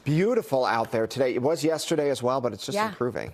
beautiful out there today. It was yesterday as well, but it's just improving.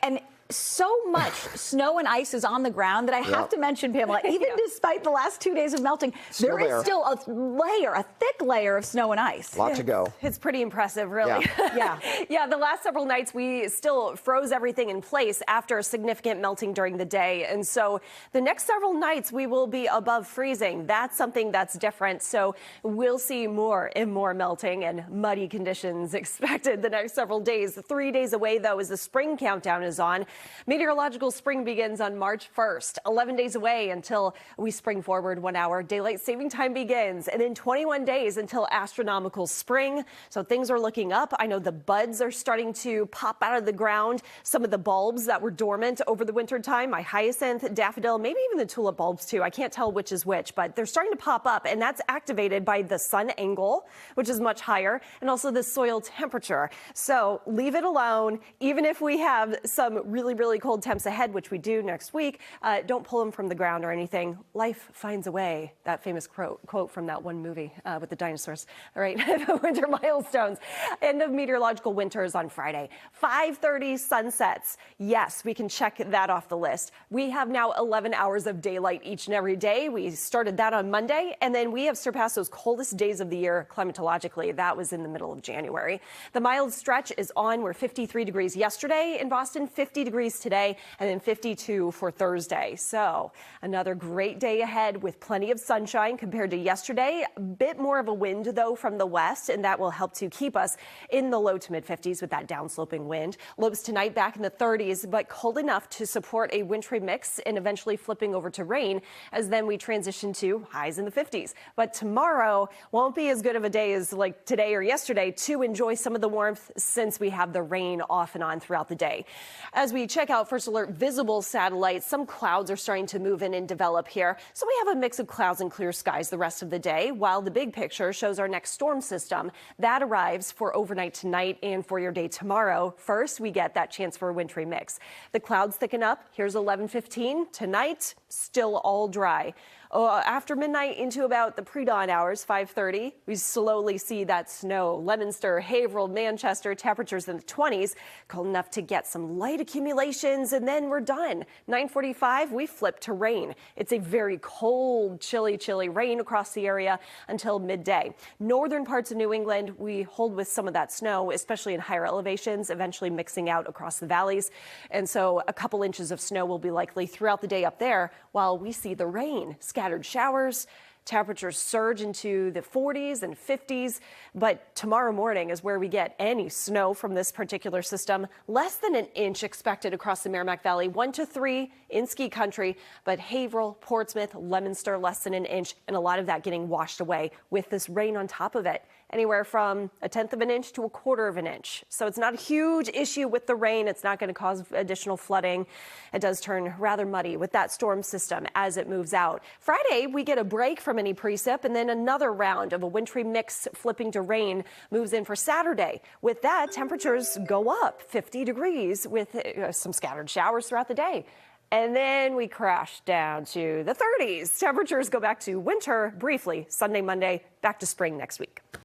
And so much snow and ice is on the ground that I have to mention, Pamela, even despite the last 2 days of melting, there is still a thick layer of snow and ice. Lot to go. It's pretty impressive, really. Yeah, the last several nights we still froze everything in place after significant melting during the day. And so the next several nights we will be above freezing. That's something that's different. So we'll see more and more melting and muddy conditions expected the next several days. 3 days away, though, as the spring countdown is on. Meteorological spring begins on March 1st, 11 days away until we spring forward 1 hour. Daylight saving time begins, and then 21 days until astronomical spring. So things are looking up. I know the buds are starting to pop out of the ground. Some of the bulbs that were dormant over the winter time, my hyacinth, daffodil, maybe even the tulip bulbs too. I can't tell which is which, but they're starting to pop up, and that's activated by the sun angle, which is much higher, and also the soil temperature. So leave it alone. Even if we have some really cold temps ahead, which we do next week, don't pull them from the ground or anything. Life finds a way. That famous quote from that one movie with the dinosaurs. All right, the winter milestones. End of meteorological winter is on Friday. 5:30 sunsets. Yes, we can check that off the list. We have now 11 hours of daylight each and every day. We started that on Monday, and then we have surpassed those coldest days of the year climatologically. That was in the middle of January. The mild stretch is on. We're 53 degrees yesterday in Boston, 50 degrees today, and then 52 for Thursday. So another great day ahead with plenty of sunshine compared to yesterday. A bit more of a wind, though, from the west, and that will help to keep us in the low to mid 50s with that downsloping wind. Lows tonight back in the 30s, but cold enough to support a wintry mix and eventually flipping over to rain as then we transition to highs in the 50s. But tomorrow won't be as good of a day as like today or yesterday to enjoy some of the warmth since we have the rain off and on throughout the day. As we check out First Alert visible satellites, some clouds are starting to move in and develop here. So we have a mix of clouds and clear skies the rest of the day, while the big picture shows our next storm system. That arrives for overnight tonight and for your day tomorrow. First, we get that chance for a wintry mix. The clouds thicken up. Here's 11:15. Tonight, still all dry. After midnight into about the pre-dawn hours, 5:30, we slowly see that snow. Leominster, Haverhill, Manchester, temperatures in the 20s, cold enough to get some light accumulations, and then we're done. 9:45, we flip to rain. It's a very cold, chilly rain across the area until midday. Northern parts of New England, we hold with some of that snow, especially in higher elevations, eventually mixing out across the valleys. And so a couple inches of snow will be likely throughout the day up there, while we see the rain. Scattered showers. Temperatures surge into the 40s and 50s, but tomorrow morning is where we get any snow from this particular system. Less than an inch expected across the Merrimack Valley, 1 to 3 in ski country, but Haverhill, Portsmouth, Leominster, less than an inch, and a lot of that getting washed away with this rain on top of it. Anywhere from 1/10 of an inch to 1/4 of an inch. So it's not a huge issue with the rain. It's not going to cause additional flooding. It does turn rather muddy with that storm system as it moves out. Friday, we get a break from any precip, and then another round of a wintry mix flipping to rain moves in for Saturday. With that, temperatures go up 50 degrees with some scattered showers throughout the day. And then we crash down to the 30s. Temperatures go back to winter briefly Sunday, Monday, back to spring next week.